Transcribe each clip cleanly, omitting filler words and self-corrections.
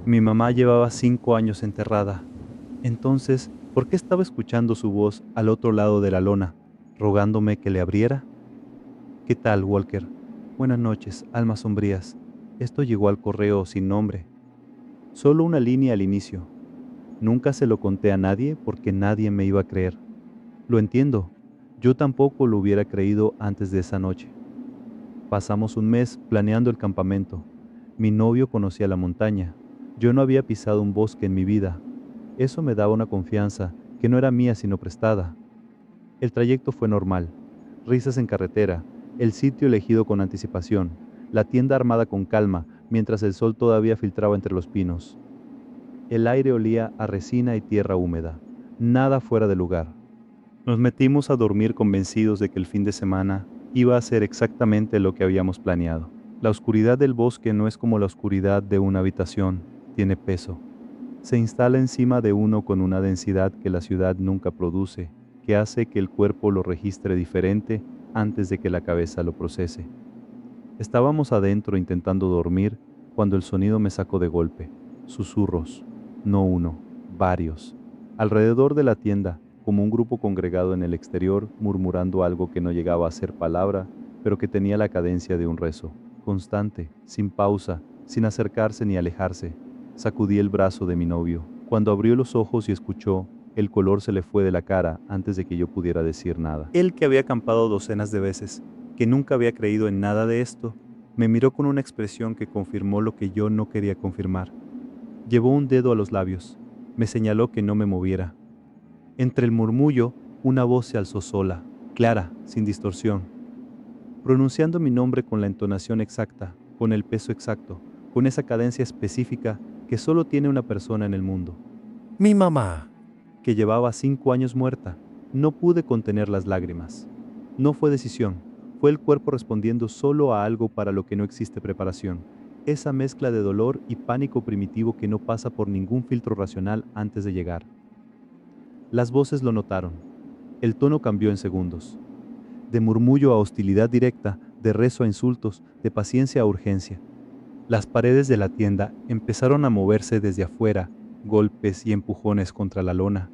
Mi mamá llevaba 5 años enterrada. Entonces, ¿por qué estaba escuchando su voz al otro lado de la lona, rogándome que le abriera? ¿Qué tal, Walker? Buenas noches, almas sombrías. Esto llegó al correo sin nombre. Solo una línea al inicio. Nunca se lo conté a nadie porque nadie me iba a creer. Lo entiendo. Yo tampoco lo hubiera creído antes de esa noche. Pasamos un mes planeando el campamento. Mi novio conocía la montaña. Yo no había pisado un bosque en mi vida. Eso me daba una confianza que no era mía sino prestada. El trayecto fue normal. Risas en carretera, el sitio elegido con anticipación, la tienda armada con calma mientras el sol todavía filtraba entre los pinos. El aire olía a resina y tierra húmeda. Nada fuera de lugar. Nos metimos a dormir convencidos de que el fin de semana iba a ser exactamente lo que habíamos planeado. La oscuridad del bosque no es como la oscuridad de una habitación, tiene peso. Se instala encima de uno con una densidad que la ciudad nunca produce, que hace que el cuerpo lo registre diferente antes de que la cabeza lo procese. Estábamos adentro intentando dormir cuando el sonido me sacó de golpe. Susurros, no uno, varios. Alrededor de la tienda, como un grupo congregado en el exterior, murmurando algo que no llegaba a ser palabra, pero que tenía la cadencia de un rezo, constante, sin pausa, sin acercarse ni alejarse. Sacudí el brazo de mi novio. Cuando abrió los ojos y escuchó, el color se le fue de la cara antes de que yo pudiera decir nada. Él, que había acampado docenas de veces, que nunca había creído en nada de esto, me miró con una expresión que confirmó lo que yo no quería confirmar. Llevó un dedo a los labios. Me señaló que no me moviera. Entre el murmullo, una voz se alzó sola, clara, sin distorsión, pronunciando mi nombre con la entonación exacta, con el peso exacto, con esa cadencia específica que solo tiene una persona en el mundo. Mi mamá. Que llevaba 5 años muerta. No pude contener las lágrimas. No fue decisión, fue el cuerpo respondiendo solo a algo para lo que no existe preparación. Esa mezcla de dolor y pánico primitivo que no pasa por ningún filtro racional antes de llegar. Las voces lo notaron. El tono cambió en segundos. De murmullo a hostilidad directa, de rezo a insultos, de paciencia a urgencia. Las paredes de la tienda empezaron a moverse desde afuera, golpes y empujones contra la lona,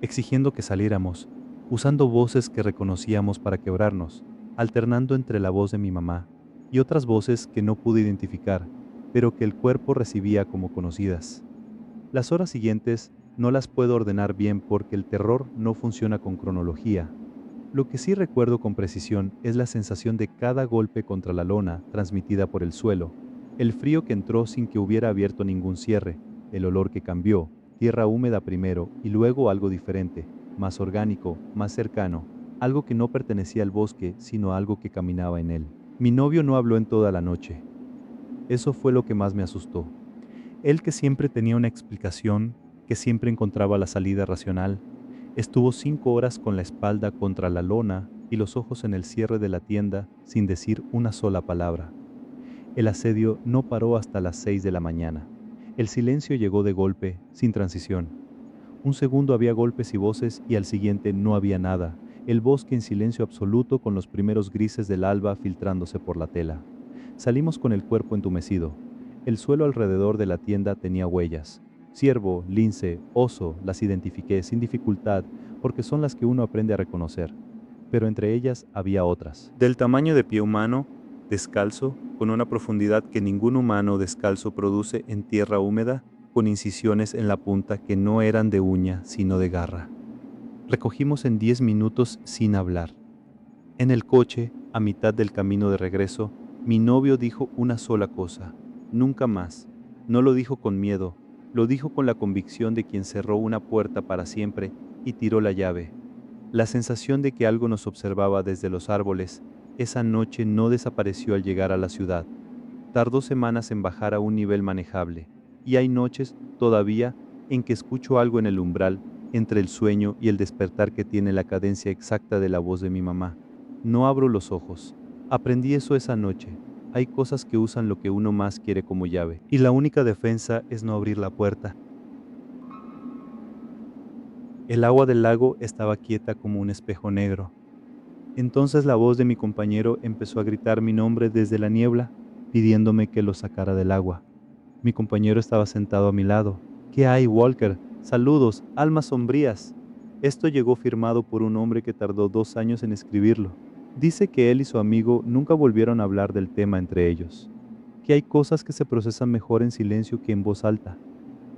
exigiendo que saliéramos, usando voces que reconocíamos para quebrarnos, alternando entre la voz de mi mamá y otras voces que no pude identificar, pero que el cuerpo recibía como conocidas. Las horas siguientes no las puedo ordenar bien porque el terror no funciona con cronología. Lo que sí recuerdo con precisión es la sensación de cada golpe contra la lona transmitida por el suelo, el frío que entró sin que hubiera abierto ningún cierre, el olor que cambió, tierra húmeda primero y luego algo diferente, más orgánico, más cercano, algo que no pertenecía al bosque, sino algo que caminaba en él. Mi novio no habló en toda la noche. Eso fue lo que más me asustó. Él, que siempre tenía una explicación, que siempre encontraba la salida racional, estuvo 5 horas con la espalda contra la lona y los ojos en el cierre de la tienda sin decir una sola palabra. El asedio no paró hasta las 6 de la mañana. El silencio llegó de golpe, sin transición. Un segundo había golpes y voces y al siguiente no había nada. El bosque en silencio absoluto con los primeros grises del alba filtrándose por la tela. Salimos con el cuerpo entumecido. El suelo alrededor de la tienda tenía huellas. Ciervo, lince, oso, las identifiqué sin dificultad porque son las que uno aprende a reconocer. Pero entre ellas había otras. Del tamaño de pie humano, descalzo, con una profundidad que ningún humano descalzo produce en tierra húmeda, con incisiones en la punta que no eran de uña, sino de garra. Recogimos en 10 minutos sin hablar. En el coche, a mitad del camino de regreso, mi novio dijo una sola cosa: nunca más. No lo dijo con miedo, lo dijo con la convicción de quien cerró una puerta para siempre y tiró la llave. La sensación de que algo nos observaba desde los árboles, esa noche no desapareció al llegar a la ciudad. Tardó semanas en bajar a un nivel manejable, y hay noches, todavía, en que escucho algo en el umbral, entre el sueño y el despertar que tiene la cadencia exacta de la voz de mi mamá. No abro los ojos. Aprendí eso esa noche. Hay cosas que usan lo que uno más quiere como llave, y la única defensa es no abrir la puerta. El agua del lago estaba quieta como un espejo negro. Entonces la voz de mi compañero empezó a gritar mi nombre desde la niebla, pidiéndome que lo sacara del agua. Mi compañero estaba sentado a mi lado. ¿Qué hay, Walker? Saludos, almas sombrías. Esto llegó firmado por un hombre que tardó 2 años en escribirlo. Dice que él y su amigo nunca volvieron a hablar del tema entre ellos, que hay cosas que se procesan mejor en silencio que en voz alta.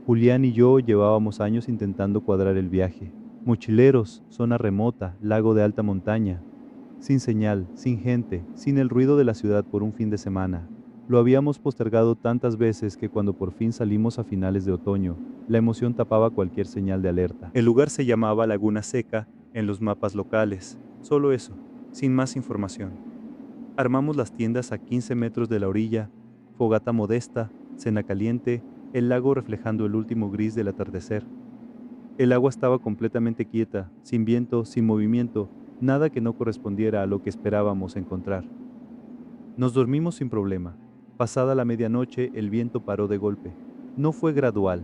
Julián y yo llevábamos años intentando cuadrar el viaje. Mochileros, zona remota, lago de alta montaña. Sin señal, sin gente, sin el ruido de la ciudad por un fin de semana. Lo habíamos postergado tantas veces que cuando por fin salimos a finales de otoño, la emoción tapaba cualquier señal de alerta. El lugar se llamaba Laguna Seca en los mapas locales. Solo eso, sin más información. Armamos las tiendas a 15 metros de la orilla, fogata modesta, cena caliente, el lago reflejando el último gris del atardecer. El agua estaba completamente quieta, sin viento, sin movimiento, nada que no correspondiera a lo que esperábamos encontrar. Nos dormimos sin problema. Pasada la medianoche, el viento paró de golpe. No fue gradual,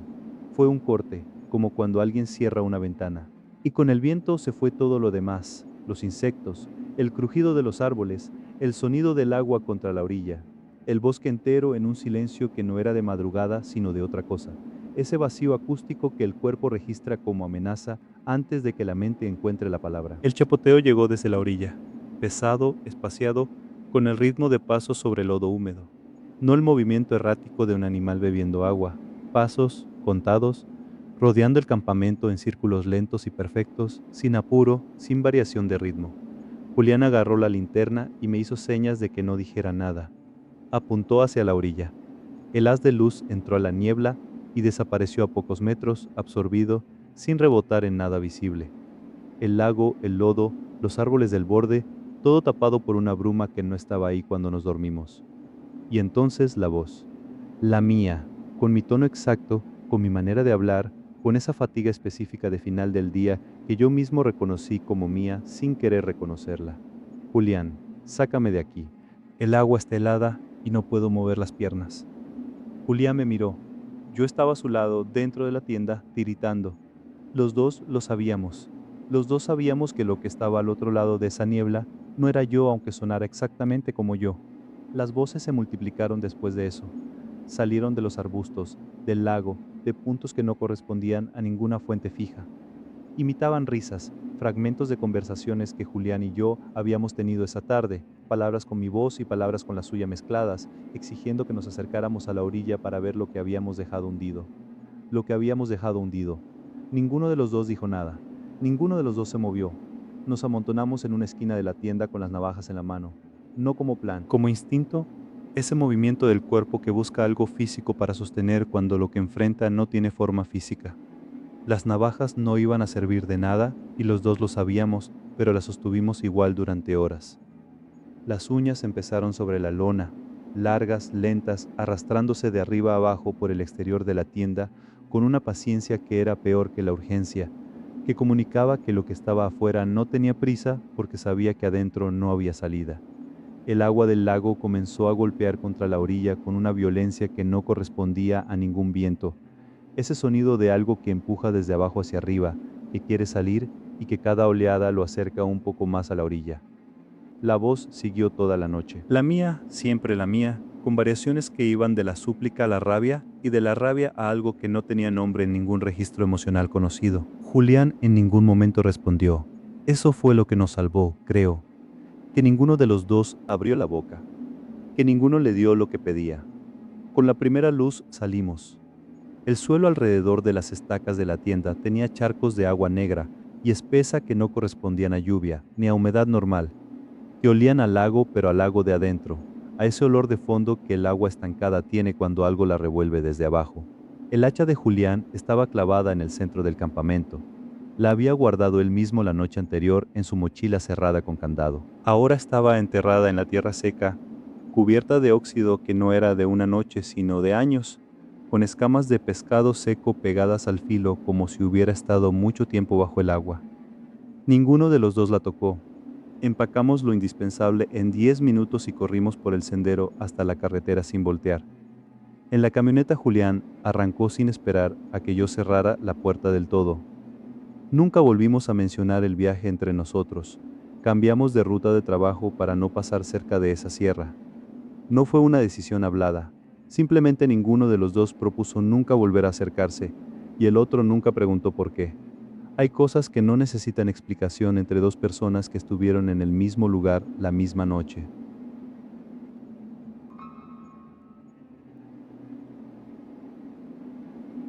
fue un corte, como cuando alguien cierra una ventana. Y con el viento se fue todo lo demás, los insectos, el crujido de los árboles, el sonido del agua contra la orilla, el bosque entero en un silencio que no era de madrugada, sino de otra cosa. Ese vacío acústico que el cuerpo registra como amenaza antes de que la mente encuentre la palabra. El chapoteo llegó desde la orilla, pesado, espaciado, con el ritmo de pasos sobre lodo húmedo, no el movimiento errático de un animal bebiendo agua, pasos, contados, rodeando el campamento en círculos lentos y perfectos, sin apuro, sin variación de ritmo. Julián agarró la linterna y me hizo señas de que no dijera nada. Apuntó hacia la orilla. El haz de luz entró a la niebla y desapareció a pocos metros, absorbido, sin rebotar en nada visible. El lago, el lodo, los árboles del borde, todo tapado por una bruma que no estaba ahí cuando nos dormimos. Y entonces la voz, la mía, con mi tono exacto, con mi manera de hablar, con esa fatiga específica de final del día que yo mismo reconocí como mía sin querer reconocerla. Julián, sácame de aquí. El agua está helada y no puedo mover las piernas. Julián me miró. Yo estaba a su lado, dentro de la tienda, tiritando. Los dos lo sabíamos. Los dos sabíamos que lo que estaba al otro lado de esa niebla no era yo, aunque sonara exactamente como yo. Las voces se multiplicaron después de eso. Salieron de los arbustos, del lago, de puntos que no correspondían a ninguna fuente fija. Imitaban risas, fragmentos de conversaciones que Julián y yo habíamos tenido esa tarde, palabras con mi voz y palabras con la suya mezcladas, exigiendo que nos acercáramos a la orilla para ver lo que habíamos dejado hundido. Lo que habíamos dejado hundido. Ninguno de los dos dijo nada. Ninguno de los dos se movió. Nos amontonamos en una esquina de la tienda con las navajas en la mano. No como plan, como instinto, ese movimiento del cuerpo que busca algo físico para sostener cuando lo que enfrenta no tiene forma física. Las navajas no iban a servir de nada y los dos lo sabíamos, pero las sostuvimos igual durante horas. Las uñas empezaron sobre la lona, largas, lentas, arrastrándose de arriba a abajo por el exterior de la tienda con una paciencia que era peor que la urgencia, que comunicaba que lo que estaba afuera no tenía prisa porque sabía que adentro no había salida. El agua del lago comenzó a golpear contra la orilla con una violencia que no correspondía a ningún viento, ese sonido de algo que empuja desde abajo hacia arriba, que quiere salir y que cada oleada lo acerca un poco más a la orilla. La voz siguió toda la noche. La mía, siempre la mía, con variaciones que iban de la súplica a la rabia y de la rabia a algo que no tenía nombre en ningún registro emocional conocido. Julián en ningún momento respondió. Eso fue lo que nos salvó, creo. Que ninguno de los dos abrió la boca. Que ninguno le dio lo que pedía. Con la primera luz salimos. El suelo alrededor de las estacas de la tienda tenía charcos de agua negra y espesa que no correspondían a lluvia ni a humedad normal, que olían al lago pero al lago de adentro, a ese olor de fondo que el agua estancada tiene cuando algo la revuelve desde abajo. El hacha de Julián estaba clavada en el centro del campamento. La había guardado él mismo la noche anterior en su mochila cerrada con candado. Ahora estaba enterrada en la tierra seca, cubierta de óxido que no era de una noche sino de años, con escamas de pescado seco pegadas al filo como si hubiera estado mucho tiempo bajo el agua. Ninguno de los dos la tocó. Empacamos lo indispensable en 10 minutos y corrimos por el sendero hasta la carretera sin voltear. En la camioneta Julián arrancó sin esperar a que yo cerrara la puerta del todo. Nunca volvimos a mencionar el viaje entre nosotros. Cambiamos de ruta de trabajo para no pasar cerca de esa sierra. No fue una decisión hablada. Simplemente ninguno de los dos propuso nunca volver a acercarse, y el otro nunca preguntó por qué. Hay cosas que no necesitan explicación entre dos personas que estuvieron en el mismo lugar la misma noche.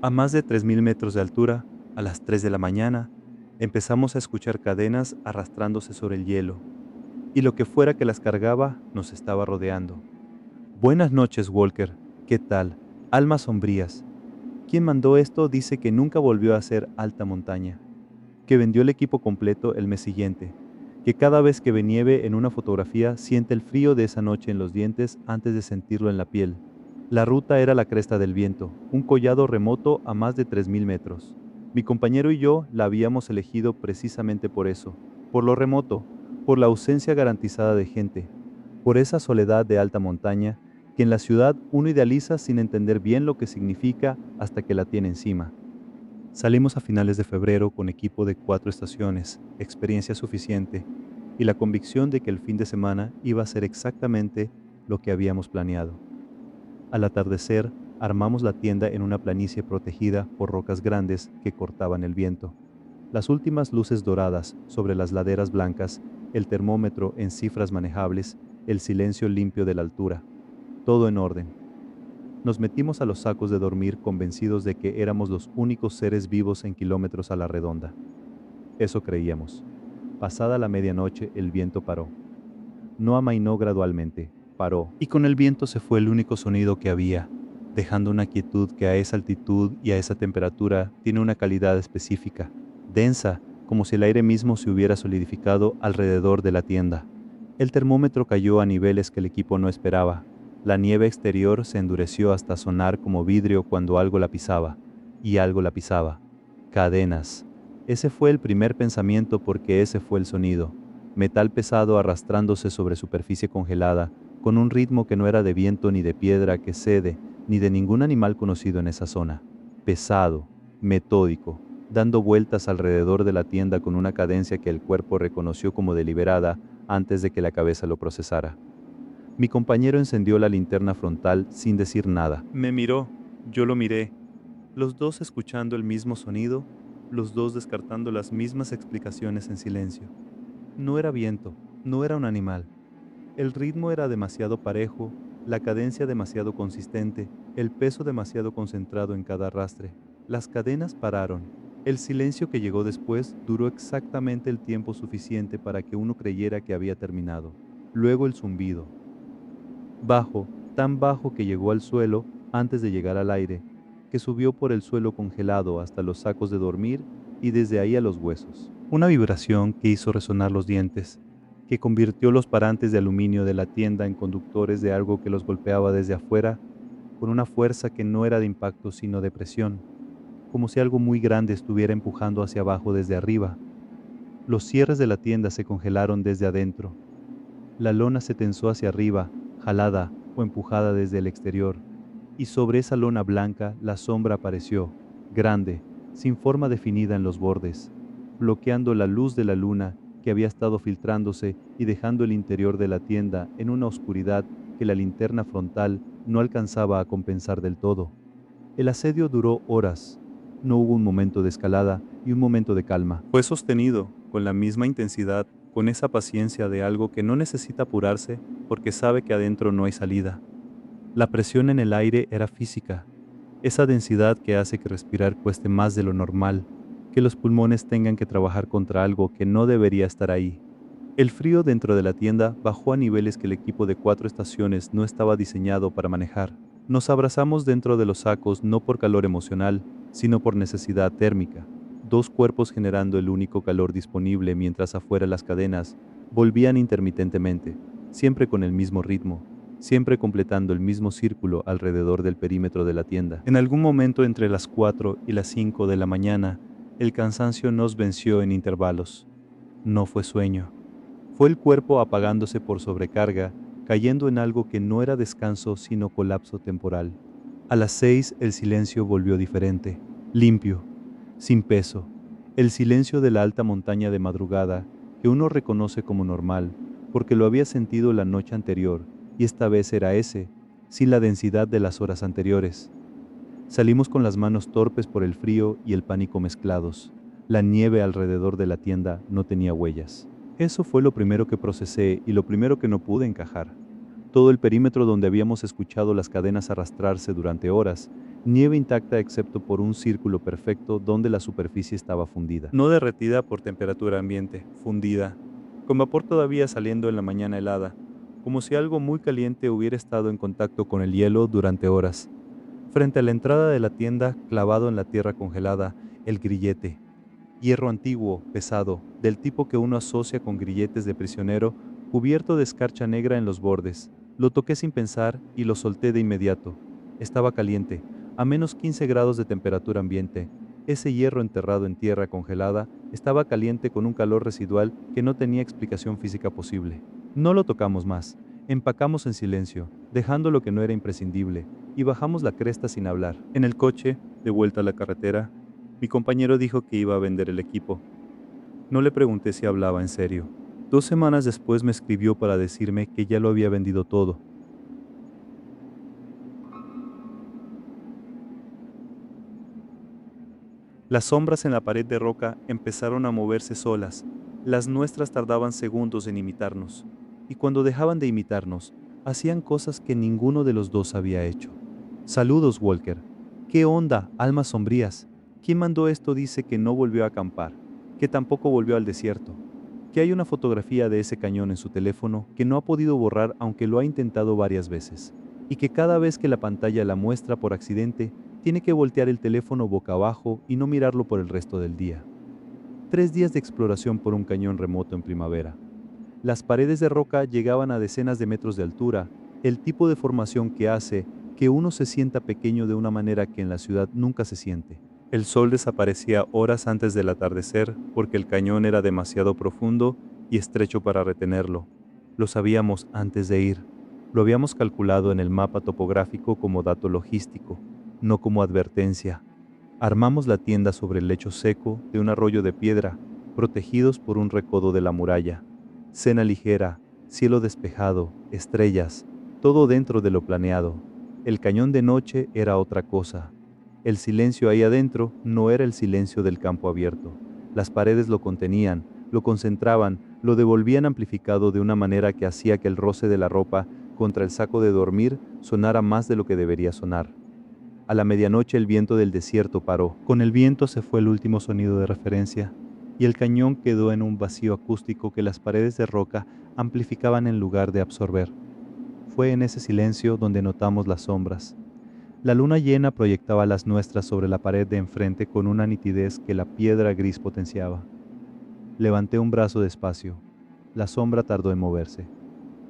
A más de 3.000 metros de altura, a las 3 de la mañana, empezamos a escuchar cadenas arrastrándose sobre el hielo, y lo que fuera que las cargaba nos estaba rodeando. Buenas noches, Walker. ¿Qué tal? Almas sombrías. Quien mandó esto dice que nunca volvió a hacer alta montaña, que vendió el equipo completo el mes siguiente, que cada vez que ve nieve en una fotografía siente el frío de esa noche en los dientes antes de sentirlo en la piel. La ruta era la cresta del viento, un collado remoto a más de 3.000 metros. Mi compañero y yo la habíamos elegido precisamente por eso, por lo remoto, por la ausencia garantizada de gente, por esa soledad de alta montaña que en la ciudad uno idealiza sin entender bien lo que significa hasta que la tiene encima. Salimos a finales de febrero con equipo de 4 estaciones, experiencia suficiente y la convicción de que el fin de semana iba a ser exactamente lo que habíamos planeado. Al atardecer, armamos la tienda en una planicie protegida por rocas grandes que cortaban el viento. Las últimas luces doradas sobre las laderas blancas, el termómetro en cifras manejables, el silencio limpio de la altura. Todo en orden. Nos metimos a los sacos de dormir convencidos de que éramos los únicos seres vivos en kilómetros a la redonda. Eso creíamos. Pasada la medianoche, el viento paró. No amainó gradualmente, paró, y con el viento se fue el único sonido que había, dejando una quietud que a esa altitud y a esa temperatura tiene una calidad específica, densa, como si el aire mismo se hubiera solidificado alrededor de la tienda. El termómetro cayó a niveles que el equipo no esperaba. La nieve exterior se endureció hasta sonar como vidrio cuando algo la pisaba, y algo la pisaba. Cadenas. Ese fue el primer pensamiento porque ese fue el sonido. Metal pesado arrastrándose sobre superficie congelada, con un ritmo que no era de viento ni de piedra que cede, ni de ningún animal conocido en esa zona. Pesado, metódico, dando vueltas alrededor de la tienda con una cadencia que el cuerpo reconoció como deliberada antes de que la cabeza lo procesara. Mi compañero encendió la linterna frontal sin decir nada. Me miró, yo lo miré, los dos escuchando el mismo sonido, los dos descartando las mismas explicaciones en silencio. No era viento, no era un animal. El ritmo era demasiado parejo, la cadencia demasiado consistente, el peso demasiado concentrado en cada arrastre. Las cadenas pararon. El silencio que llegó después duró exactamente el tiempo suficiente para que uno creyera que había terminado. Luego el zumbido. Bajo, tan bajo que llegó al suelo antes de llegar al aire, que subió por el suelo congelado hasta los sacos de dormir y desde ahí a los huesos. Una vibración que hizo resonar los dientes, que convirtió los parantes de aluminio de la tienda en conductores de algo que los golpeaba desde afuera con una fuerza que no era de impacto sino de presión, como si algo muy grande estuviera empujando hacia abajo desde arriba. Los cierres de la tienda se congelaron desde adentro. La lona se tensó hacia arriba, jalada o empujada desde el exterior, y sobre esa lona blanca la sombra apareció, grande, sin forma definida en los bordes, bloqueando la luz de la luna que había estado filtrándose y dejando el interior de la tienda en una oscuridad que la linterna frontal no alcanzaba a compensar del todo. El asedio duró horas. No hubo un momento de escalada y un momento de calma. Fue sostenido, con la misma intensidad, con esa paciencia de algo que no necesita apurarse porque sabe que adentro no hay salida. La presión en el aire era física, esa densidad que hace que respirar cueste más de lo normal, que los pulmones tengan que trabajar contra algo que no debería estar ahí. El frío dentro de la tienda bajó a niveles que el equipo de 4 estaciones no estaba diseñado para manejar. Nos abrazamos dentro de los sacos no por calor emocional, sino por necesidad térmica. Dos cuerpos generando el único calor disponible mientras afuera las cadenas volvían intermitentemente, siempre con el mismo ritmo, siempre completando el mismo círculo alrededor del perímetro de la tienda. En algún momento entre las 4 y las 5 de la mañana, el cansancio nos venció en intervalos. No fue sueño. Fue el cuerpo apagándose por sobrecarga, cayendo en algo que no era descanso sino colapso temporal. A las 6 el silencio volvió diferente, limpio, sin peso. El silencio de la alta montaña de madrugada que uno reconoce como normal porque lo había sentido la noche anterior y esta vez era ese, sin la densidad de las horas anteriores. Salimos con las manos torpes por el frío y el pánico mezclados. La nieve alrededor de la tienda no tenía huellas. Eso fue lo primero que procesé y lo primero que no pude encajar. Todo el perímetro donde habíamos escuchado las cadenas arrastrarse durante horas, nieve intacta excepto por un círculo perfecto donde la superficie estaba fundida. No derretida por temperatura ambiente, fundida, con vapor todavía saliendo en la mañana helada, como si algo muy caliente hubiera estado en contacto con el hielo durante horas. Frente a la entrada de la tienda, clavado en la tierra congelada, el grillete. Hierro antiguo, pesado, del tipo que uno asocia con grilletes de prisionero, cubierto de escarcha negra en los bordes. Lo toqué sin pensar y lo solté de inmediato. Estaba caliente, a menos 15 grados de temperatura ambiente. Ese hierro enterrado en tierra congelada estaba caliente con un calor residual que no tenía explicación física posible. No lo tocamos más. Empacamos en silencio, dejando lo que no era imprescindible, y bajamos la cresta sin hablar. En el coche, de vuelta a la carretera, mi compañero dijo que iba a vender el equipo. No le pregunté si hablaba en serio. 2 semanas después me escribió para decirme que ya lo había vendido todo. Las sombras en la pared de roca empezaron a moverse solas. Las nuestras tardaban segundos en imitarnos. Y cuando dejaban de imitarnos, hacían cosas que ninguno de los dos había hecho. Saludos, Walker. ¿Qué onda, almas sombrías? ¿Quién mandó esto? Dice que no volvió a acampar, que tampoco volvió al desierto, que hay una fotografía de ese cañón en su teléfono que no ha podido borrar aunque lo ha intentado varias veces, y que cada vez que la pantalla la muestra por accidente, tiene que voltear el teléfono boca abajo y no mirarlo por el resto del día. 3 días de exploración por un cañón remoto en primavera. Las paredes de roca llegaban a decenas de metros de altura, el tipo de formación que hace que uno se sienta pequeño de una manera que en la ciudad nunca se siente. El sol desaparecía horas antes del atardecer porque el cañón era demasiado profundo y estrecho para retenerlo. Lo sabíamos antes de ir. Lo habíamos calculado en el mapa topográfico como dato logístico, no como advertencia. Armamos la tienda sobre el lecho seco de un arroyo de piedra, protegidos por un recodo de la muralla. Cena ligera, cielo despejado, estrellas, todo dentro de lo planeado. El cañón de noche era otra cosa. El silencio ahí adentro no era el silencio del campo abierto. Las paredes lo contenían, lo concentraban, lo devolvían amplificado de una manera que hacía que el roce de la ropa contra el saco de dormir sonara más de lo que debería sonar. A la medianoche el viento del desierto paró. Con el viento se fue el último sonido de referencia, y el cañón quedó en un vacío acústico que las paredes de roca amplificaban en lugar de absorber. Fue en ese silencio donde notamos las sombras. La luna llena proyectaba las nuestras sobre la pared de enfrente con una nitidez que la piedra gris potenciaba. Levanté un brazo despacio. La sombra tardó en moverse.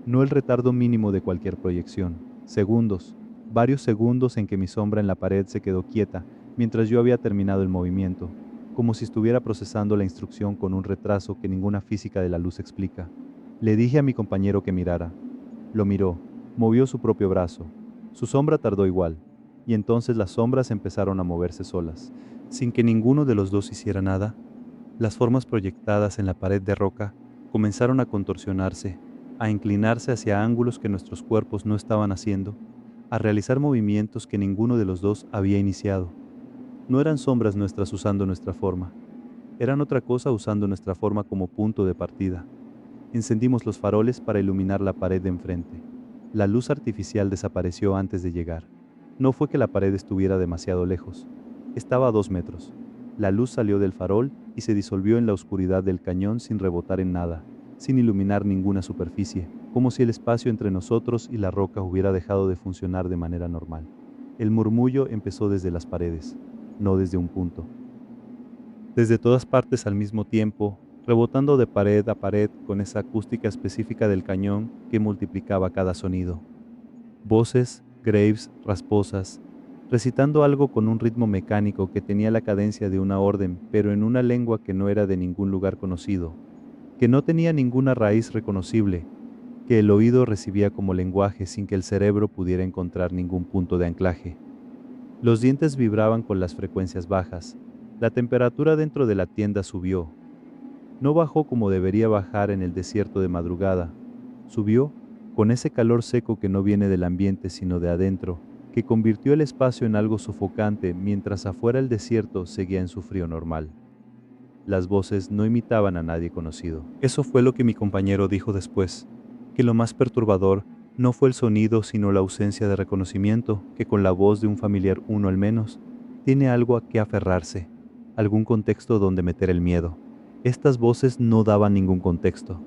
No el retardo mínimo de cualquier proyección. Segundos, varios segundos en que mi sombra en la pared se quedó quieta mientras yo había terminado el movimiento, como si estuviera procesando la instrucción con un retraso que ninguna física de la luz explica. Le dije a mi compañero que mirara. Lo miró, movió su propio brazo. Su sombra tardó igual, y entonces las sombras empezaron a moverse solas, sin que ninguno de los dos hiciera nada. Las formas proyectadas en la pared de roca comenzaron a contorsionarse, a inclinarse hacia ángulos que nuestros cuerpos no estaban haciendo, a realizar movimientos que ninguno de los dos había iniciado. No eran sombras nuestras usando nuestra forma, eran otra cosa usando nuestra forma como punto de partida. Encendimos los faroles para iluminar la pared de enfrente. La luz artificial desapareció antes de llegar. No fue que la pared estuviera demasiado lejos. Estaba a 2 metros. La luz salió del farol y se disolvió en la oscuridad del cañón sin rebotar en nada, sin iluminar ninguna superficie, como si el espacio entre nosotros y la roca hubiera dejado de funcionar de manera normal. El murmullo empezó desde las paredes, no desde un punto. Desde todas partes al mismo tiempo, rebotando de pared a pared con esa acústica específica del cañón que multiplicaba cada sonido. Voces, graves, rasposas, recitando algo con un ritmo mecánico que tenía la cadencia de una orden, pero en una lengua que no era de ningún lugar conocido, que no tenía ninguna raíz reconocible, que el oído recibía como lenguaje sin que el cerebro pudiera encontrar ningún punto de anclaje. Los dientes vibraban con las frecuencias bajas. La temperatura dentro de la tienda subió. No bajó como debería bajar en el desierto de madrugada. Subió con ese calor seco que no viene del ambiente sino de adentro, que convirtió el espacio en algo sofocante mientras afuera el desierto seguía en su frío normal. Las voces no imitaban a nadie conocido. Eso fue lo que mi compañero dijo después, que lo más perturbador no fue el sonido sino la ausencia de reconocimiento, que con la voz de un familiar uno al menos, tiene algo a qué aferrarse, algún contexto donde meter el miedo. Estas voces no daban ningún contexto.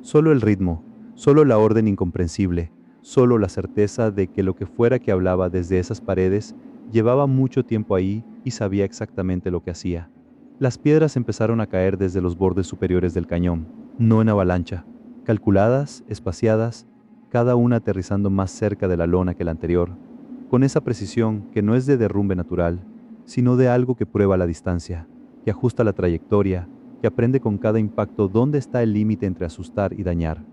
Solo el ritmo, solo la orden incomprensible, solo la certeza de que lo que fuera que hablaba desde esas paredes llevaba mucho tiempo ahí y sabía exactamente lo que hacía. Las piedras empezaron a caer desde los bordes superiores del cañón, no en avalancha, calculadas, espaciadas, cada una aterrizando más cerca de la lona que la anterior, con esa precisión que no es de derrumbe natural, sino de algo que prueba la distancia, que ajusta la trayectoria, que aprende con cada impacto dónde está el límite entre asustar y dañar.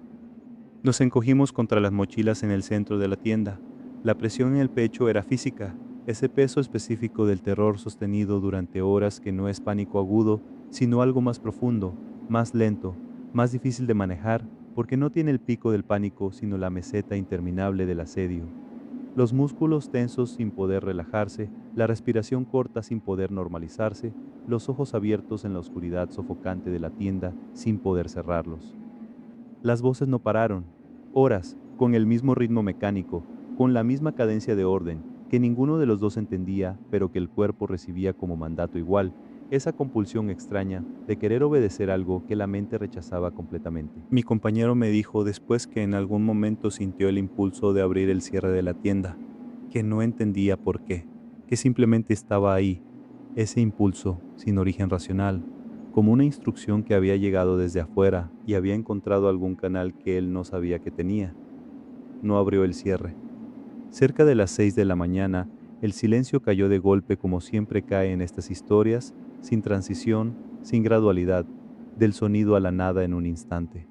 Nos encogimos contra las mochilas en el centro de la tienda. La presión en el pecho era física, ese peso específico del terror sostenido durante horas que no es pánico agudo, sino algo más profundo, más lento, más difícil de manejar, porque no tiene el pico del pánico, sino la meseta interminable del asedio. Los músculos tensos sin poder relajarse, la respiración corta sin poder normalizarse, los ojos abiertos en la oscuridad sofocante de la tienda sin poder cerrarlos. Las voces no pararon, horas, con el mismo ritmo mecánico, con la misma cadencia de orden, que ninguno de los dos entendía, pero que el cuerpo recibía como mandato igual, esa compulsión extraña de querer obedecer algo que la mente rechazaba completamente. Mi compañero me dijo después que en algún momento sintió el impulso de abrir el cierre de la tienda, que no entendía por qué, que simplemente estaba ahí, ese impulso, sin origen racional, como una instrucción que había llegado desde afuera y había encontrado algún canal que él no sabía que tenía. No abrió el cierre. Cerca de las 6 de la mañana, el silencio cayó de golpe como siempre cae en estas historias, sin transición, sin gradualidad, del sonido a la nada en un instante.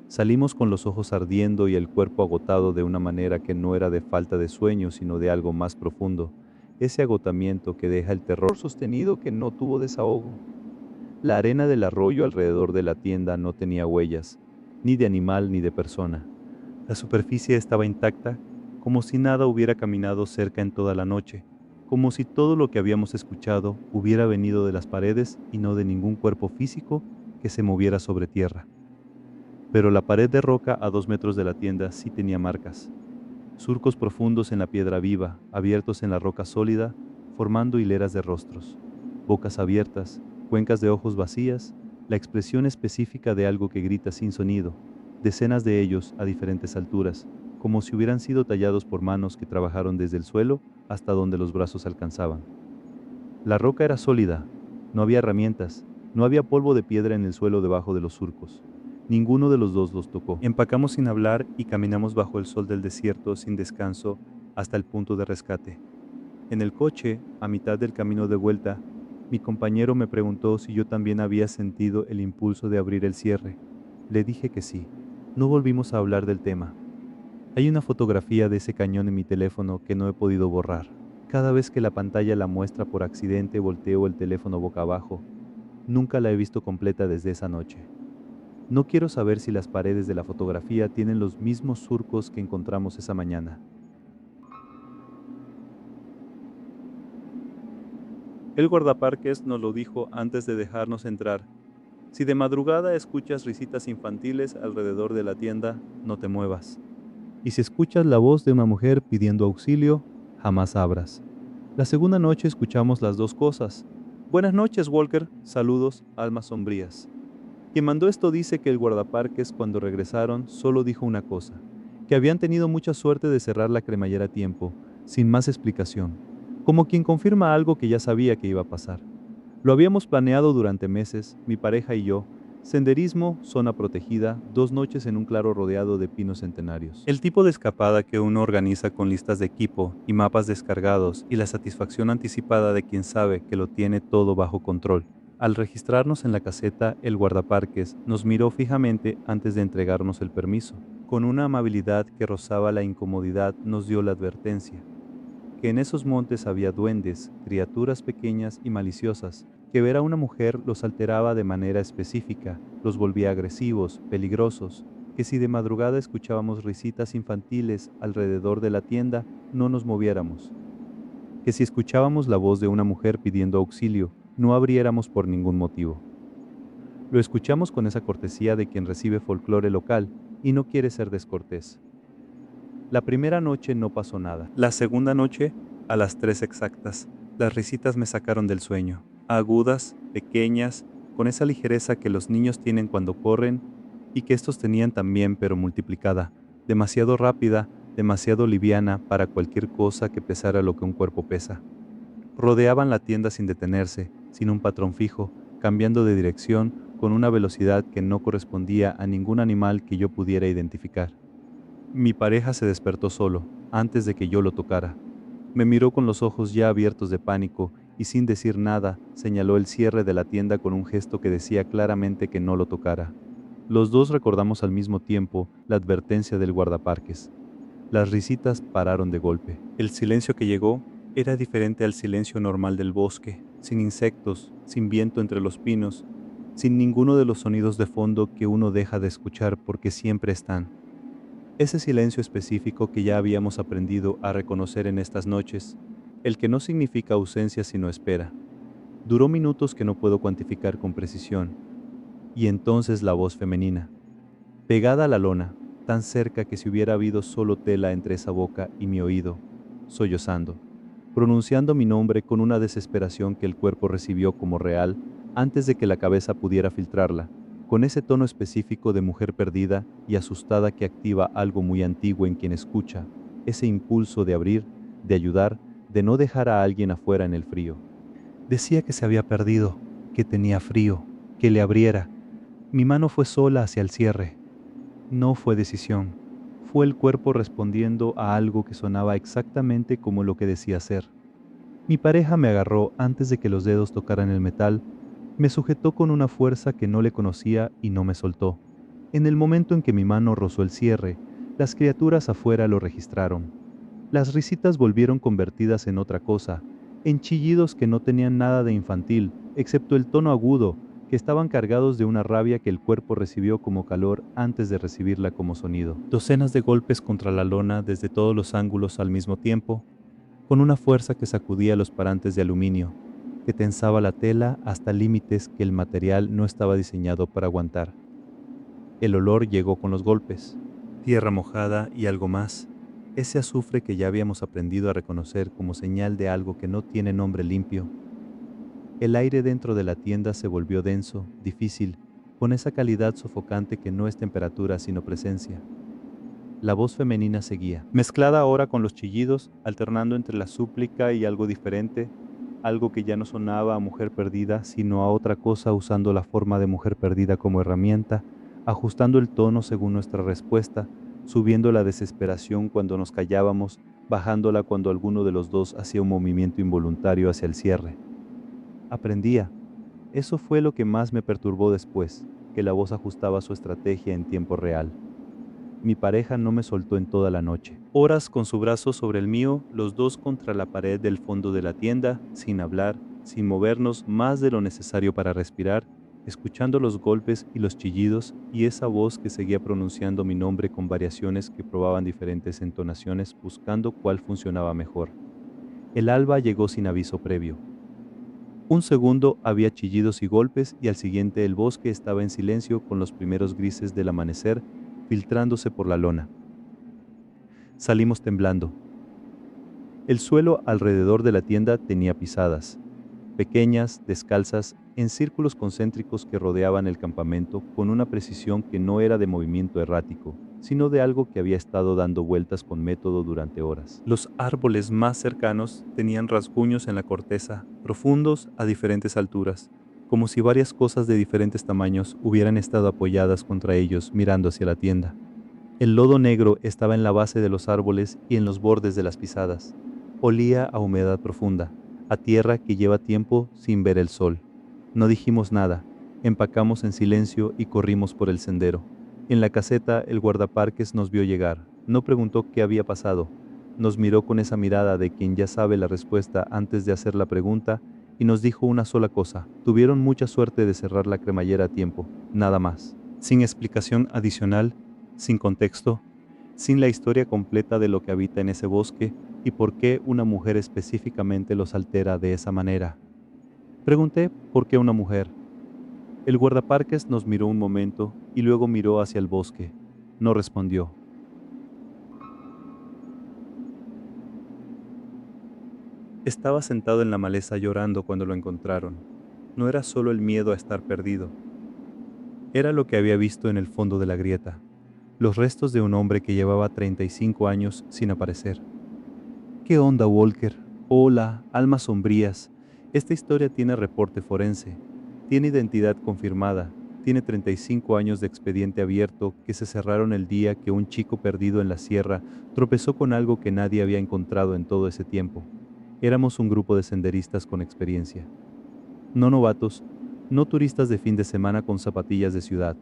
Salimos con los ojos ardiendo y el cuerpo agotado de una manera que no era de falta de sueño, sino de algo más profundo, ese agotamiento que deja el terror sostenido que no tuvo desahogo. La arena del arroyo alrededor de la tienda no tenía huellas, ni de animal ni de persona. La superficie estaba intacta, como si nada hubiera caminado cerca en toda la noche, como si todo lo que habíamos escuchado hubiera venido de las paredes y no de ningún cuerpo físico que se moviera sobre tierra. Pero la pared de roca a 2 metros de la tienda sí tenía marcas, surcos profundos en la piedra viva, abiertos en la roca sólida, formando hileras de rostros, bocas abiertas, cuencas de ojos vacías, la expresión específica de algo que grita sin sonido, decenas de ellos a diferentes alturas, como si hubieran sido tallados por manos que trabajaron desde el suelo hasta donde los brazos alcanzaban. La roca era sólida, no había herramientas, no había polvo de piedra en el suelo debajo de los surcos. Ninguno de los dos los tocó. Empacamos sin hablar y caminamos bajo el sol del desierto sin descanso hasta el punto de rescate. En el coche, a mitad del camino de vuelta, mi compañero me preguntó si yo también había sentido el impulso de abrir el cierre. Le dije que sí. No volvimos a hablar del tema. Hay una fotografía de ese cañón en mi teléfono que no he podido borrar. Cada vez que la pantalla la muestra por accidente, volteo el teléfono boca abajo. Nunca la he visto completa desde esa noche. No quiero saber si las paredes de la fotografía tienen los mismos surcos que encontramos esa mañana. El guardaparques nos lo dijo antes de dejarnos entrar. Si de madrugada escuchas risitas infantiles alrededor de la tienda, no te muevas. Y si escuchas la voz de una mujer pidiendo auxilio, jamás abras. La segunda noche escuchamos las dos cosas. Buenas noches, Walker. Saludos, almas sombrías. Quien mandó esto dice que el guardaparques, cuando regresaron, solo dijo una cosa, que habían tenido mucha suerte de cerrar la cremallera a tiempo, sin más explicación, como quien confirma algo que ya sabía que iba a pasar. Lo habíamos planeado durante meses, mi pareja y yo, senderismo, zona protegida, 2 noches en un claro rodeado de pinos centenarios. El tipo de escapada que uno organiza con listas de equipo y mapas descargados y la satisfacción anticipada de quien sabe que lo tiene todo bajo control. Al registrarnos en la caseta, el guardaparques nos miró fijamente antes de entregarnos el permiso. Con una amabilidad que rozaba la incomodidad, nos dio la advertencia que en esos montes había duendes, criaturas pequeñas y maliciosas, que ver a una mujer los alteraba de manera específica, los volvía agresivos, peligrosos, que si de madrugada escuchábamos risitas infantiles alrededor de la tienda, no nos moviéramos, que si escuchábamos la voz de una mujer pidiendo auxilio, no abriéramos por ningún motivo. Lo escuchamos con esa cortesía de quien recibe folclore local y no quiere ser descortés. La primera noche no pasó nada. La segunda noche, a las 3 exactas, las risitas me sacaron del sueño. Agudas, pequeñas, con esa ligereza que los niños tienen cuando corren y que estos tenían también, pero multiplicada, demasiado rápida, demasiado liviana para cualquier cosa que pesara lo que un cuerpo pesa. Rodeaban la tienda sin detenerse, sin un patrón fijo, cambiando de dirección con una velocidad que no correspondía a ningún animal que yo pudiera identificar. Mi pareja se despertó solo, antes de que yo lo tocara. Me miró con los ojos ya abiertos de pánico y sin decir nada señaló el cierre de la tienda con un gesto que decía claramente que no lo tocara. Los dos recordamos al mismo tiempo la advertencia del guardaparques. Las risitas pararon de golpe. El silencio que llegó era diferente al silencio normal del bosque, sin insectos, sin viento entre los pinos, sin ninguno de los sonidos de fondo que uno deja de escuchar porque siempre están. Ese silencio específico que ya habíamos aprendido a reconocer en estas noches, el que no significa ausencia sino espera, duró minutos que no puedo cuantificar con precisión. Y entonces la voz femenina, pegada a la lona, tan cerca que si hubiera habido solo tela entre esa boca y mi oído, sollozando, pronunciando mi nombre con una desesperación que el cuerpo recibió como real antes de que la cabeza pudiera filtrarla, con ese tono específico de mujer perdida y asustada que activa algo muy antiguo en quien escucha, ese impulso de abrir, de ayudar, de no dejar a alguien afuera en el frío. Decía que se había perdido, que tenía frío, que le abriera. Mi mano fue sola hacia el cierre. No fue decisión, fue el cuerpo respondiendo a algo que sonaba exactamente como lo que decía ser. Mi pareja me agarró antes de que los dedos tocaran el metal, me sujetó con una fuerza que no le conocía y no me soltó. En el momento en que mi mano rozó el cierre, las criaturas afuera lo registraron. Las risitas volvieron convertidas en otra cosa, en chillidos que no tenían nada de infantil, excepto el tono agudo, que estaban cargados de una rabia que el cuerpo recibió como calor antes de recibirla como sonido. Docenas de golpes contra la lona desde todos los ángulos al mismo tiempo, con una fuerza que sacudía los parantes de aluminio, que tensaba la tela hasta límites que el material no estaba diseñado para aguantar. El olor llegó con los golpes, tierra mojada y algo más, ese azufre que ya habíamos aprendido a reconocer como señal de algo que no tiene nombre limpio. El aire dentro de la tienda se volvió denso, difícil, con esa calidad sofocante que no es temperatura sino presencia. La voz femenina seguía, mezclada ahora con los chillidos, alternando entre la súplica y algo diferente, algo que ya no sonaba a mujer perdida, sino a otra cosa usando la forma de mujer perdida como herramienta, ajustando el tono según nuestra respuesta, subiendo la desesperación cuando nos callábamos, bajándola cuando alguno de los dos hacía un movimiento involuntario hacia el cierre. Aprendía. Eso fue lo que más me perturbó después, que la voz ajustaba su estrategia en tiempo real. Mi pareja no me soltó en toda la noche. Horas con su brazo sobre el mío, los dos contra la pared del fondo de la tienda, sin hablar, sin movernos más de lo necesario para respirar, escuchando los golpes y los chillidos y esa voz que seguía pronunciando mi nombre con variaciones que probaban diferentes entonaciones buscando cuál funcionaba mejor. El alba llegó sin aviso previo. Un segundo había chillidos y golpes y al siguiente el bosque estaba en silencio con los primeros grises del amanecer filtrándose por la lona. Salimos temblando. El suelo alrededor de la tienda tenía pisadas, pequeñas, descalzas, en círculos concéntricos que rodeaban el campamento con una precisión que no era de movimiento errático, sino de algo que había estado dando vueltas con método durante horas. Los árboles más cercanos tenían rasguños en la corteza, profundos a diferentes alturas, como si varias cosas de diferentes tamaños hubieran estado apoyadas contra ellos mirando hacia la tienda. El lodo negro estaba en la base de los árboles y en los bordes de las pisadas. Olía a humedad profunda, a tierra que lleva tiempo sin ver el sol. No dijimos nada, empacamos en silencio y corrimos por el sendero. En la caseta el guardaparques nos vio llegar, no preguntó qué había pasado, nos miró con esa mirada de quien ya sabe la respuesta antes de hacer la pregunta y nos dijo una sola cosa: tuvieron mucha suerte de cerrar la cremallera a tiempo, nada más. Sin explicación adicional, sin contexto, sin la historia completa de lo que habita en ese bosque y por qué una mujer específicamente los altera de esa manera. Pregunté por qué una mujer. El guardaparques nos miró un momento y luego miró hacia el bosque. No respondió. Estaba sentado en la maleza llorando cuando lo encontraron. No era solo el miedo a estar perdido, era lo que había visto en el fondo de la grieta, los restos de un hombre que llevaba 35 años sin aparecer. ¿Qué onda, Walker? Hola, almas sombrías. Esta historia tiene reporte forense, tiene identidad confirmada, tiene 35 años de expediente abierto que se cerraron el día que un chico perdido en la sierra tropezó con algo que nadie había encontrado en todo ese tiempo. Éramos un grupo de senderistas con experiencia. No novatos, no turistas de fin de semana con zapatillas de ciudad.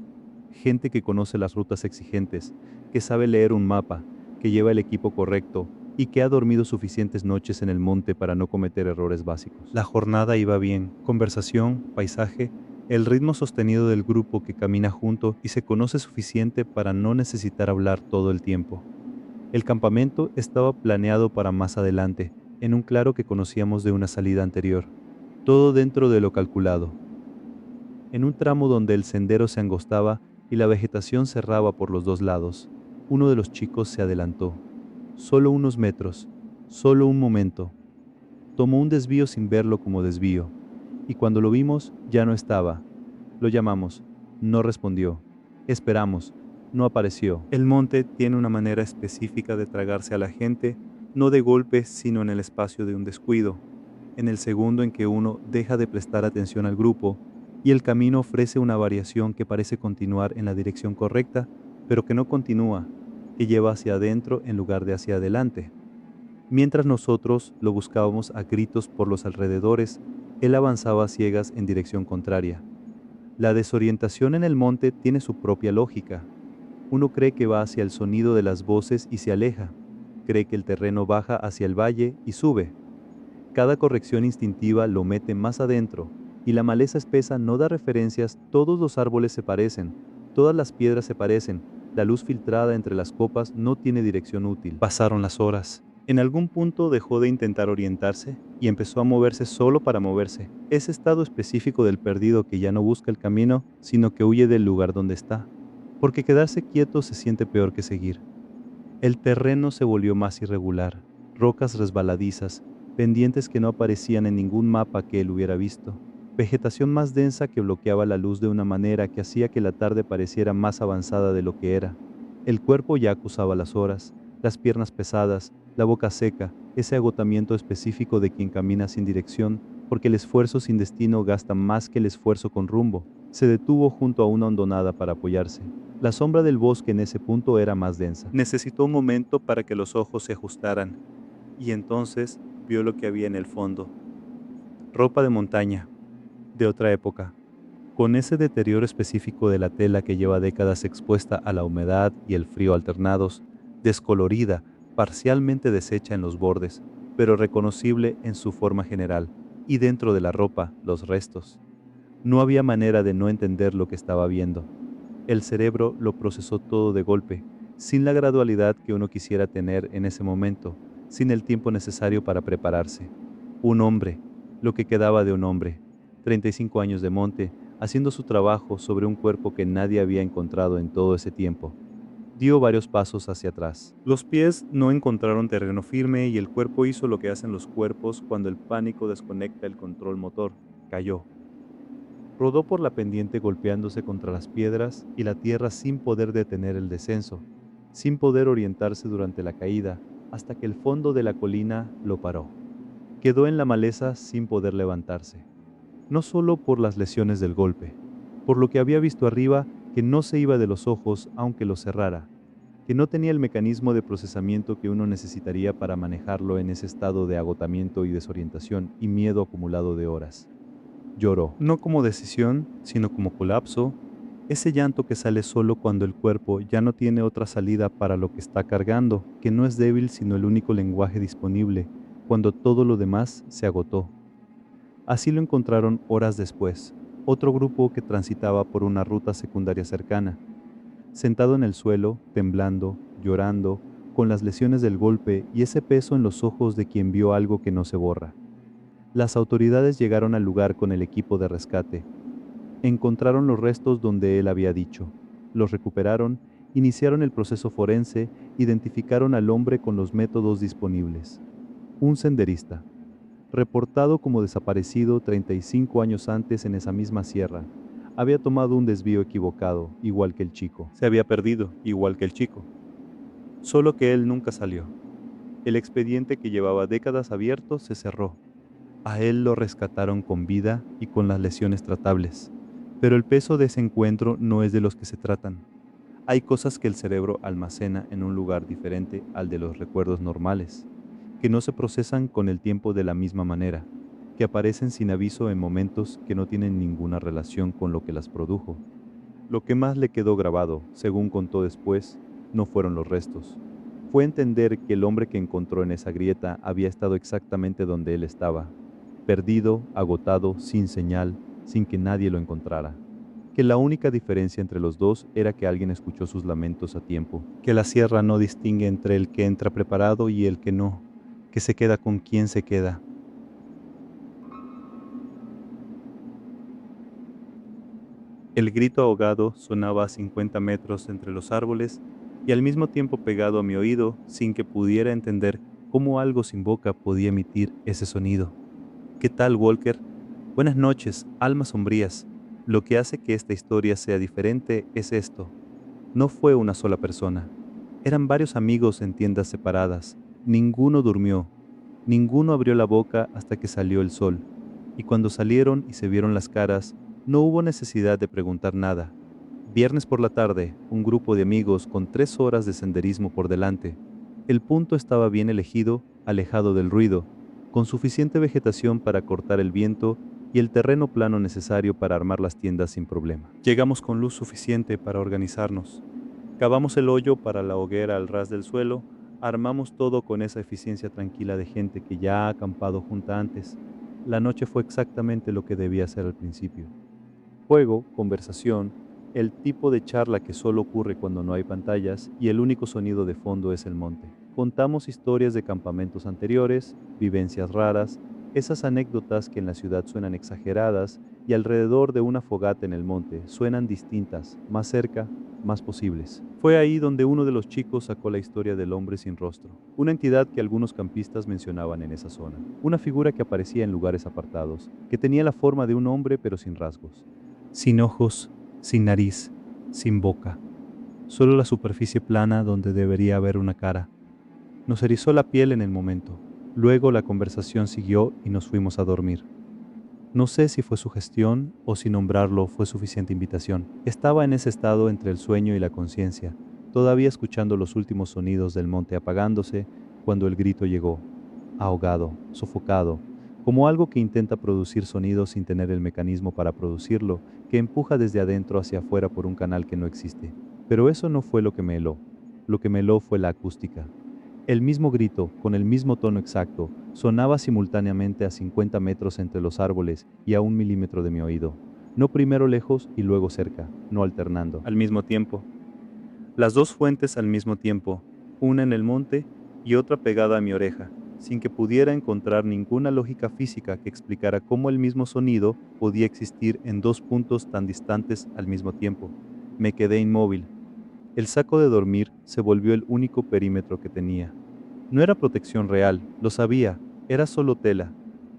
Gente que conoce las rutas exigentes, que sabe leer un mapa, que lleva el equipo correcto y que ha dormido suficientes noches en el monte para no cometer errores básicos. La jornada iba bien, conversación, paisaje, el ritmo sostenido del grupo que camina junto y se conoce suficiente para no necesitar hablar todo el tiempo. El campamento estaba planeado para más adelante, en un claro que conocíamos de una salida anterior. Todo dentro de lo calculado. En un tramo donde el sendero se angostaba y la vegetación cerraba por los dos lados, uno de los chicos se adelantó. Solo unos metros, solo un momento. Tomó un desvío sin verlo como desvío, y cuando lo vimos ya no estaba. Lo llamamos, no respondió. Esperamos, no apareció. El monte tiene una manera específica de tragarse a la gente, no de golpe, sino en el espacio de un descuido, en el segundo en que uno deja de prestar atención al grupo y el camino ofrece una variación que parece continuar en la dirección correcta, pero que no continúa, que lleva hacia adentro en lugar de hacia adelante. Mientras nosotros lo buscábamos a gritos por los alrededores, él avanzaba a ciegas en dirección contraria. La desorientación en el monte tiene su propia lógica. Uno cree que va hacia el sonido de las voces y se aleja. Cree que el terreno baja hacia el valle y sube. Cada corrección instintiva lo mete más adentro, y la maleza espesa no da referencias, todos los árboles se parecen, todas las piedras se parecen, la luz filtrada entre las copas no tiene dirección útil. Pasaron las horas. En algún punto dejó de intentar orientarse y empezó a moverse solo para moverse. Ese estado específico del perdido que ya no busca el camino, sino que huye del lugar donde está. Porque quedarse quieto se siente peor que seguir. El terreno se volvió más irregular, rocas resbaladizas, pendientes que no aparecían en ningún mapa que él hubiera visto, vegetación más densa que bloqueaba la luz de una manera que hacía que la tarde pareciera más avanzada de lo que era. El cuerpo ya acusaba las horas, las piernas pesadas, la boca seca, ese agotamiento específico de quien camina sin dirección, porque el esfuerzo sin destino gasta más que el esfuerzo con rumbo. Se detuvo junto a una hondonada para apoyarse. La sombra del bosque en ese punto era más densa. Necesitó un momento para que los ojos se ajustaran, y entonces vio lo que había en el fondo. Ropa de montaña, de otra época, con ese deterioro específico de la tela que lleva décadas expuesta a la humedad y el frío alternados, descolorida, parcialmente deshecha en los bordes, pero reconocible en su forma general, y dentro de la ropa, los restos. No había manera de no entender lo que estaba viendo. El cerebro lo procesó todo de golpe, sin la gradualidad que uno quisiera tener en ese momento, sin el tiempo necesario para prepararse. Un hombre, lo que quedaba de un hombre, 35 años de monte, haciendo su trabajo sobre un cuerpo que nadie había encontrado en todo ese tiempo. Dio varios pasos hacia atrás. Los pies no encontraron terreno firme y el cuerpo hizo lo que hacen los cuerpos cuando el pánico desconecta el control motor. Cayó. Rodó por la pendiente golpeándose contra las piedras y la tierra sin poder detener el descenso, sin poder orientarse durante la caída, hasta que el fondo de la colina lo paró. Quedó en la maleza sin poder levantarse, no solo por las lesiones del golpe, por lo que había visto arriba que no se iba de los ojos aunque los cerrara, que no tenía el mecanismo de procesamiento que uno necesitaría para manejarlo en ese estado de agotamiento y desorientación y miedo acumulado de horas. Lloró, no como decisión, sino como colapso, ese llanto que sale solo cuando el cuerpo ya no tiene otra salida para lo que está cargando, que no es débil sino el único lenguaje disponible, cuando todo lo demás se agotó. Así lo encontraron horas después, otro grupo que transitaba por una ruta secundaria cercana. sentado en el suelo, temblando, llorando, con las lesiones del golpe y ese peso en los ojos de quien vio algo que no se borra. Las autoridades llegaron al lugar con el equipo de rescate. Encontraron los restos donde él había dicho. Los recuperaron, iniciaron el proceso forense, identificaron al hombre con los métodos disponibles. Un senderista, reportado como desaparecido 35 años antes en esa misma sierra, había tomado un desvío equivocado, igual que el chico. Se había perdido, igual que el chico. Solo que él nunca salió. El expediente que llevaba décadas abierto se cerró. A él lo rescataron con vida y con las lesiones tratables. Pero el peso de ese encuentro no es de los que se tratan. Hay cosas que el cerebro almacena en un lugar diferente al de los recuerdos normales, que no se procesan con el tiempo de la misma manera, que aparecen sin aviso en momentos que no tienen ninguna relación con lo que las produjo. Lo que más le quedó grabado, según contó después, no fueron los restos. Fue entender que el hombre que encontró en esa grieta había estado exactamente donde él estaba, perdido, agotado, sin señal, sin que nadie lo encontrara. Que la única diferencia entre los dos era que alguien escuchó sus lamentos a tiempo, que la sierra no distingue entre el que entra preparado y el que no, que se queda con quien se queda. El grito ahogado sonaba a 50 metros entre los árboles y al mismo tiempo pegado a mi oído sin que pudiera entender cómo algo sin boca podía emitir ese sonido. ¿Qué tal, Walker? Buenas noches, almas sombrías. Lo que hace que esta historia sea diferente es esto. No fue una sola persona. Eran varios amigos en tiendas separadas. Ninguno durmió. Ninguno abrió la boca hasta que salió el sol. Y cuando salieron y se vieron las caras, no hubo necesidad de preguntar nada. Viernes por la tarde, un grupo de amigos con 3 horas de senderismo por delante. El punto estaba bien elegido, alejado del ruido, con suficiente vegetación para cortar el viento y el terreno plano necesario para armar las tiendas sin problema. Llegamos con luz suficiente para organizarnos. Cavamos el hoyo para la hoguera al ras del suelo, armamos todo con esa eficiencia tranquila de gente que ya ha acampado junta antes. La noche fue exactamente lo que debía ser al principio. Juego, conversación, el tipo de charla que solo ocurre cuando no hay pantallas y el único sonido de fondo es el monte. Contamos historias de campamentos anteriores, vivencias raras, esas anécdotas que en la ciudad suenan exageradas y alrededor de una fogata en el monte suenan distintas, más cerca, más posibles. Fue ahí donde uno de los chicos sacó la historia del hombre sin rostro, una entidad que algunos campistas mencionaban en esa zona, una figura que aparecía en lugares apartados, que tenía la forma de un hombre pero sin rasgos. Sin ojos, sin nariz, sin boca, solo la superficie plana donde debería haber una cara. Nos erizó la piel en el momento. Luego la conversación siguió y nos fuimos a dormir. No sé si fue sugestión o si nombrarlo fue suficiente invitación. Estaba en ese estado entre el sueño y la conciencia, todavía escuchando los últimos sonidos del monte apagándose cuando el grito llegó, ahogado, sofocado, como algo que intenta producir sonido sin tener el mecanismo para producirlo, que empuja desde adentro hacia afuera por un canal que no existe. Pero eso no fue lo que me heló. Lo que me heló fue la acústica. El mismo grito, con el mismo tono exacto, sonaba simultáneamente a 50 metros entre los árboles y a 1 milímetro de mi oído. No primero lejos y luego cerca, no alternando. Al mismo tiempo. Las dos fuentes al mismo tiempo, una en el monte y otra pegada a mi oreja, sin que pudiera encontrar ninguna lógica física que explicara cómo el mismo sonido podía existir en dos puntos tan distantes al mismo tiempo. Me quedé inmóvil. El saco de dormir se volvió el único perímetro que tenía. No era protección real, lo sabía, era solo tela,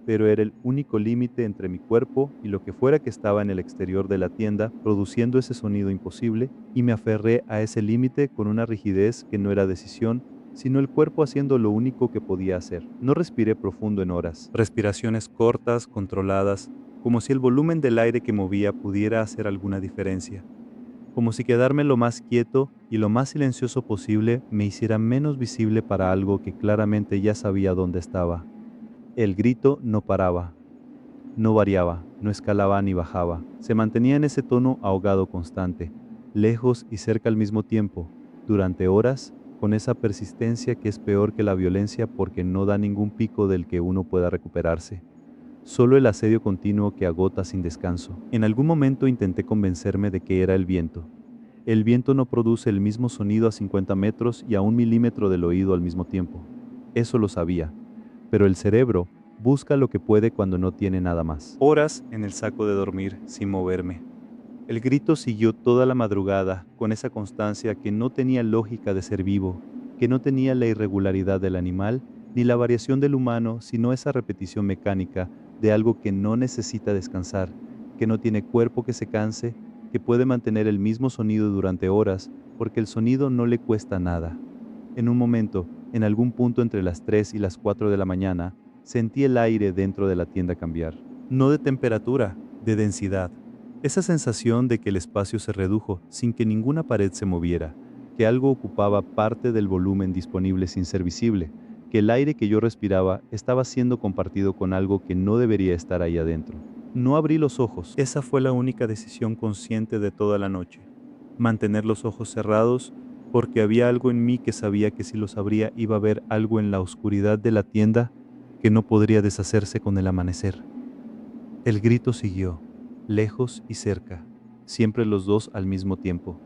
pero era el único límite entre mi cuerpo y lo que fuera que estaba en el exterior de la tienda produciendo ese sonido imposible, y me aferré a ese límite con una rigidez que no era decisión, sino el cuerpo haciendo lo único que podía hacer. No respiré profundo en horas, respiraciones cortas, controladas, como si el volumen del aire que movía pudiera hacer alguna diferencia, como si quedarme lo más quieto y lo más silencioso posible me hiciera menos visible para algo que claramente ya sabía dónde estaba. El grito no paraba, no variaba, no escalaba ni bajaba, se mantenía en ese tono ahogado constante, lejos y cerca al mismo tiempo, durante horas, con esa persistencia que es peor que la violencia porque no da ningún pico del que uno pueda recuperarse. Solo el asedio continuo que agota sin descanso. En algún momento intenté convencerme de que era el viento. El viento no produce el mismo sonido a 50 metros y a 1 milímetro del oído al mismo tiempo. Eso lo sabía. Pero el cerebro busca lo que puede cuando no tiene nada más. Horas en el saco de dormir sin moverme. El grito siguió toda la madrugada con esa constancia que no tenía lógica de ser vivo, que no tenía la irregularidad del animal ni la variación del humano, sino esa repetición mecánica de algo que no necesita descansar, que no tiene cuerpo que se canse, que puede mantener el mismo sonido durante horas, porque el sonido no le cuesta nada. En un momento, en algún punto entre las 3 y las 4 de la mañana, sentí el aire dentro de la tienda cambiar. No de temperatura, de densidad. Esa sensación de que el espacio se redujo sin que ninguna pared se moviera, que algo ocupaba parte del volumen disponible sin ser visible, que el aire que yo respiraba estaba siendo compartido con algo que no debería estar ahí adentro. No abrí los ojos. Esa fue la única decisión consciente de toda la noche. Mantener los ojos cerrados porque había algo en mí que sabía que si los abría iba a ver algo en la oscuridad de la tienda que no podría deshacerse con el amanecer. El grito siguió, lejos y cerca, siempre los dos al mismo tiempo,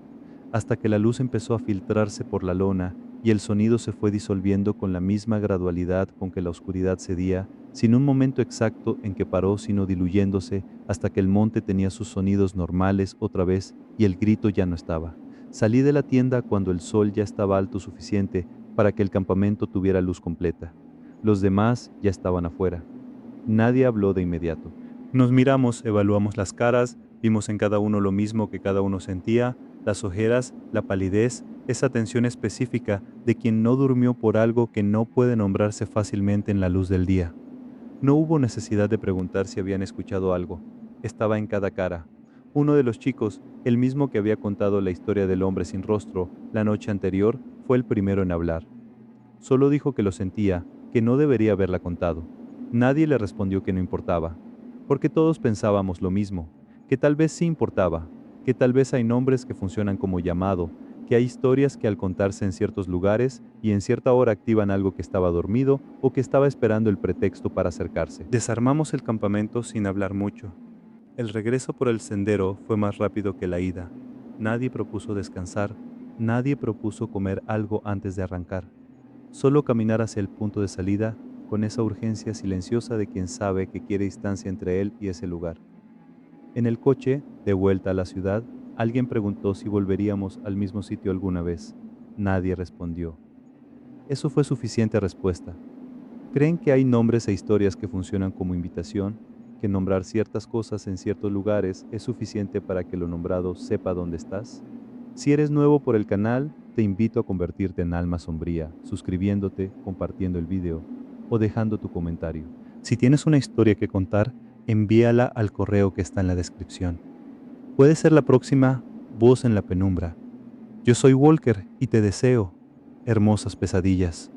hasta que la luz empezó a filtrarse por la lona y el sonido se fue disolviendo con la misma gradualidad con que la oscuridad cedía, sin un momento exacto en que paró, sino diluyéndose hasta que el monte tenía sus sonidos normales otra vez y el grito ya no estaba. Salí de la tienda cuando el sol ya estaba alto suficiente para que el campamento tuviera luz completa. Los demás ya estaban afuera. Nadie habló de inmediato. Nos miramos, evaluamos las caras, vimos en cada uno lo mismo que cada uno sentía, las ojeras, la palidez, esa tensión específica de quien no durmió por algo que no puede nombrarse fácilmente en la luz del día. No hubo necesidad de preguntar si habían escuchado algo. Estaba en cada cara. Uno de los chicos, el mismo que había contado la historia del hombre sin rostro la noche anterior, fue el primero en hablar. Solo dijo que lo sentía, que no debería haberla contado. Nadie le respondió que no importaba, porque todos pensábamos lo mismo, que tal vez sí importaba, que tal vez hay nombres que funcionan como llamado, que hay historias que al contarse en ciertos lugares y en cierta hora activan algo que estaba dormido o que estaba esperando el pretexto para acercarse. Desarmamos el campamento sin hablar mucho. El regreso por el sendero fue más rápido que la ida. Nadie propuso descansar, nadie propuso comer algo antes de arrancar. Solo caminar hacia el punto de salida con esa urgencia silenciosa de quien sabe que quiere distancia entre él y ese lugar. En el coche, de vuelta a la ciudad, alguien preguntó si volveríamos al mismo sitio alguna vez. Nadie respondió. Eso fue suficiente respuesta. ¿Creen que hay nombres e historias que funcionan como invitación? ¿Que nombrar ciertas cosas en ciertos lugares es suficiente para que lo nombrado sepa dónde estás? Si eres nuevo por el canal, te invito a convertirte en alma sombría, suscribiéndote, compartiendo el video o dejando tu comentario. Si tienes una historia que contar, envíala al correo que está en la descripción. Puede ser la próxima Voz en la Penumbra. Yo soy Walker y te deseo hermosas pesadillas.